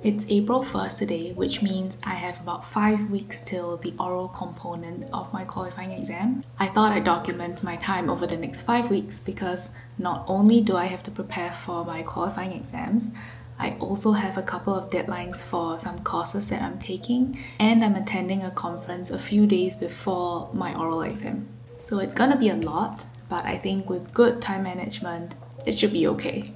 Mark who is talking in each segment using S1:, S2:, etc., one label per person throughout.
S1: It's April 1st today, which means I have about 5 weeks till the oral component of my qualifying exam. I thought I'd document my time over the next 5 weeks because not only do I have to prepare for my qualifying exams, I also have a couple of deadlines for some courses that I'm taking, and I'm attending a conference a few days before my oral exam. So it's gonna be a lot, but I think with good time management, it should be okay.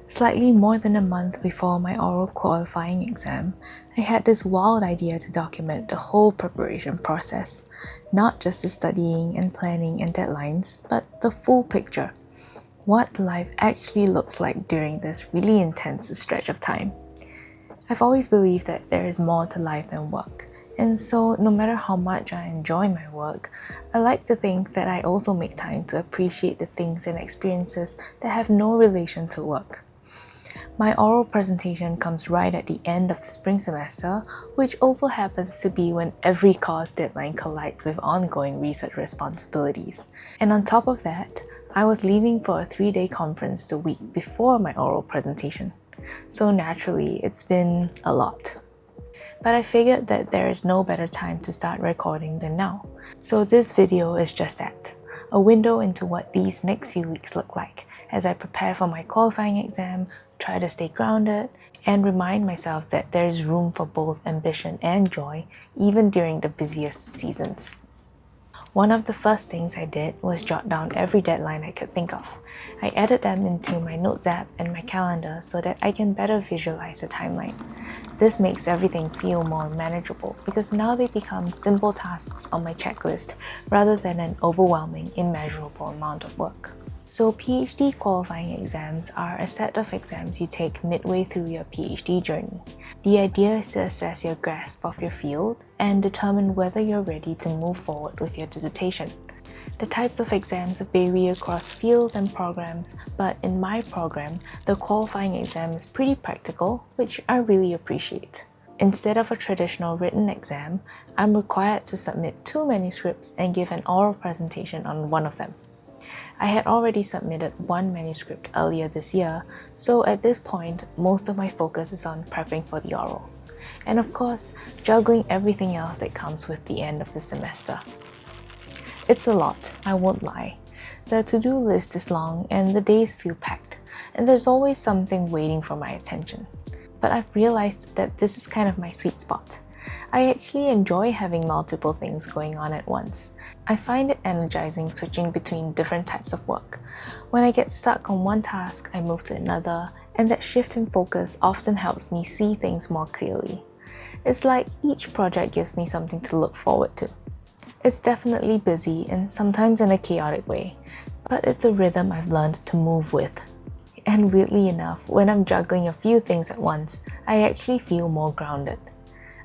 S1: Slightly more than a month before my oral qualifying exam, I had this wild idea to document the whole preparation process, not just the studying and planning and deadlines, but the full picture. What life actually looks like during this really intense stretch of time. I've always believed that there is more to life than work, and so no matter how much I enjoy my work, I like to think that I also make time to appreciate the things and experiences that have no relation to work. My oral presentation comes right at the end of the spring semester, which also happens to be when every course deadline collides with ongoing research responsibilities. And on top of that, I was leaving for a 3-day conference the week before my oral presentation. So naturally, it's been a lot. But I figured that there is no better time to start recording than now. So this video is just that, a window into what these next few weeks look like as I prepare for my qualifying exam, try to stay grounded, and remind myself that there's room for both ambition and joy even during the busiest seasons. One of the first things I did was jot down every deadline I could think of. I added them into my notes app and my calendar so that I can better visualize the timeline. This makes everything feel more manageable because now they become simple tasks on my checklist rather than an overwhelming, immeasurable amount of work. So PhD qualifying exams are a set of exams you take midway through your PhD journey. The idea is to assess your grasp of your field and determine whether you're ready to move forward with your dissertation. The types of exams vary across fields and programs, but in my program, the qualifying exam is pretty practical, which I really appreciate. Instead of a traditional written exam, I'm required to submit 2 manuscripts and give an oral presentation on one of them. I had already submitted 1 manuscript earlier this year, so at this point, most of my focus is on prepping for the oral. And of course, juggling everything else that comes with the end of the semester. It's a lot, I won't lie. The to-do list is long and the days feel packed, and there's always something waiting for my attention. But I've realized that this is kind of my sweet spot. I actually enjoy having multiple things going on at once. I find it energizing switching between different types of work. When I get stuck on one task, I move to another, and that shift in focus often helps me see things more clearly. It's like each project gives me something to look forward to. It's definitely busy and sometimes in a chaotic way, but it's a rhythm I've learned to move with. And weirdly enough, when I'm juggling a few things at once, I actually feel more grounded.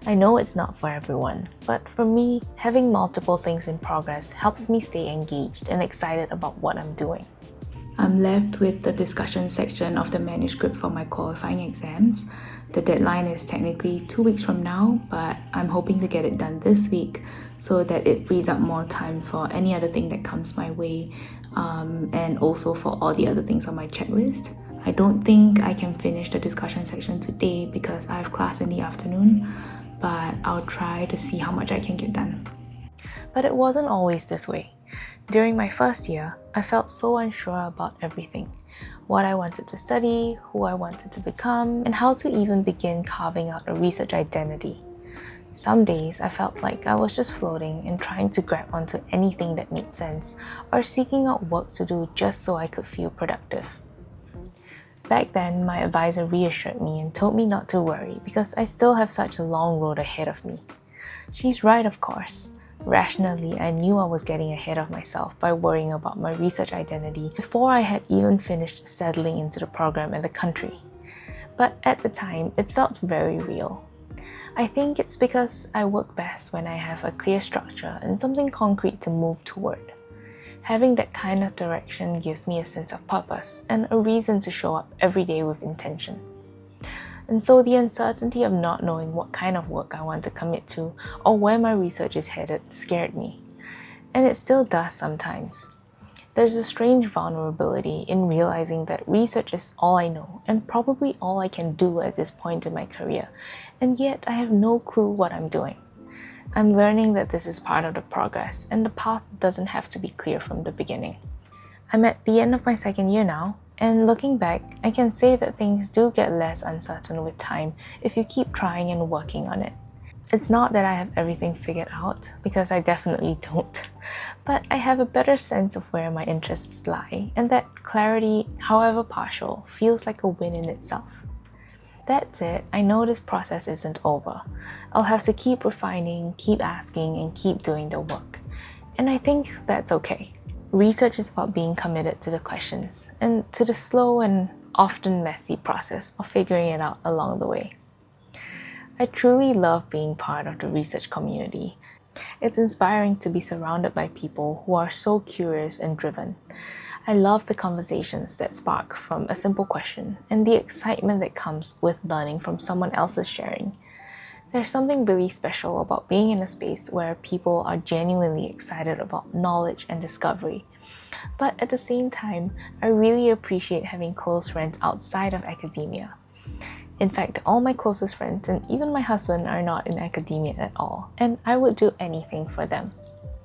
S1: I know it's not for everyone, but for me, having multiple things in progress helps me stay engaged and excited about what I'm doing. I'm left with the discussion section of the manuscript for my qualifying exams. The deadline is technically 2 weeks from now, but I'm hoping to get it done this week so that it frees up more time for any other thing that comes my way, and also for all the other things on my checklist. I don't think I can finish the discussion section today because I have class in the afternoon, but I'll try to see how much I can get done. But it wasn't always this way. During my first year, I felt so unsure about everything. What I wanted to study, who I wanted to become, and how to even begin carving out a research identity. Some days I felt like I was just floating and trying to grab onto anything that made sense, or seeking out work to do just so I could feel productive. Back then, my advisor reassured me and told me not to worry because I still have such a long road ahead of me. She's right, of course. Rationally, I knew I was getting ahead of myself by worrying about my research identity before I had even finished settling into the program and the country. But at the time, it felt very real. I think it's because I work best when I have a clear structure and something concrete to move toward. Having that kind of direction gives me a sense of purpose and a reason to show up every day with intention. And so the uncertainty of not knowing what kind of work I want to commit to or where my research is headed scared me. And it still does sometimes.
S2: There's a strange vulnerability in realizing that research is all I know and probably all I can do at this point in my career, and yet I have no clue what I'm doing. I'm learning that this is part of the progress, and the path doesn't have to be clear from the beginning. I'm at the end of my second year now, and looking back, I can say that things do get less uncertain with time if you keep trying and working on it. It's not that I have everything figured out, because I definitely don't, but I have a better sense of where my interests lie, and that clarity, however partial, feels like a win in itself. That said, I know this process isn't over. I'll have to keep refining, keep asking, and keep doing the work. And I think that's okay. Research is about being committed to the questions, and to the slow and often messy process of figuring it out along the way. I truly love being part of the research community. It's inspiring to be surrounded by people who are so curious and driven. I love the conversations that spark from a simple question and the excitement that comes with learning from someone else's sharing. There's something really special about being in a space where people are genuinely excited about knowledge and discovery. But at the same time, I really appreciate having close friends outside of academia. In fact, all my closest friends and even my husband are not in academia at all, and I would do anything for them.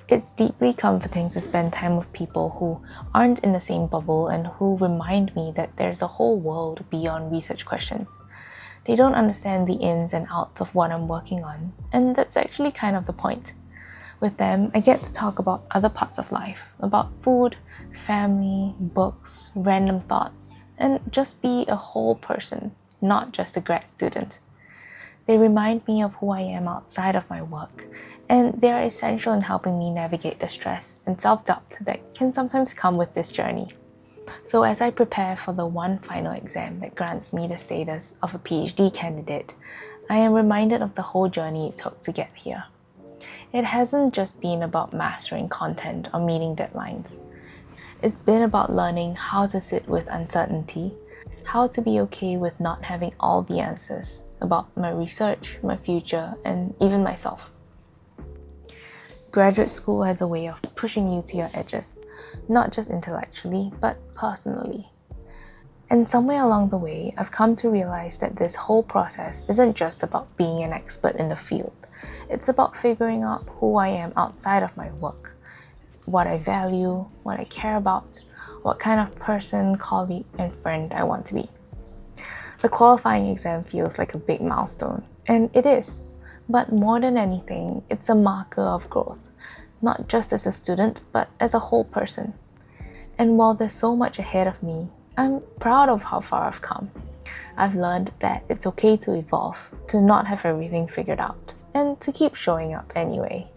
S2: It's deeply comforting to spend time with people who aren't in the same bubble and who remind me that there's a whole world beyond research questions. They don't understand the ins and outs of what I'm working on, and that's actually kind of the point. With them, I get to talk about other parts of life, about food, family, books, random thoughts, and just be a whole person, not just a grad student. They remind me of who I am outside of my work, and they are essential in helping me navigate the stress and self-doubt that can sometimes come with this journey. So as I prepare for the one final exam that grants me the status of a PhD candidate, I am reminded of the whole journey it took to get here. It hasn't just been about mastering content or meeting deadlines. It's been about learning how to sit with uncertainty, how to be okay with not having all the answers about my research, my future, and even myself. Graduate school has a way of pushing you to your edges, not just intellectually, but personally. And somewhere along the way, I've come to realize that this whole process isn't just about being an expert in the field. It's about figuring out who I am outside of my work, what I value, what I care about, what kind of person, colleague, and friend I want to be. The qualifying exam feels like a big milestone, and it is. But more than anything, it's a marker of growth, not just as a student, but as a whole person. And while there's so much ahead of me, I'm proud of how far I've come. I've learned that it's okay to evolve, to not have everything figured out, and to keep showing up anyway.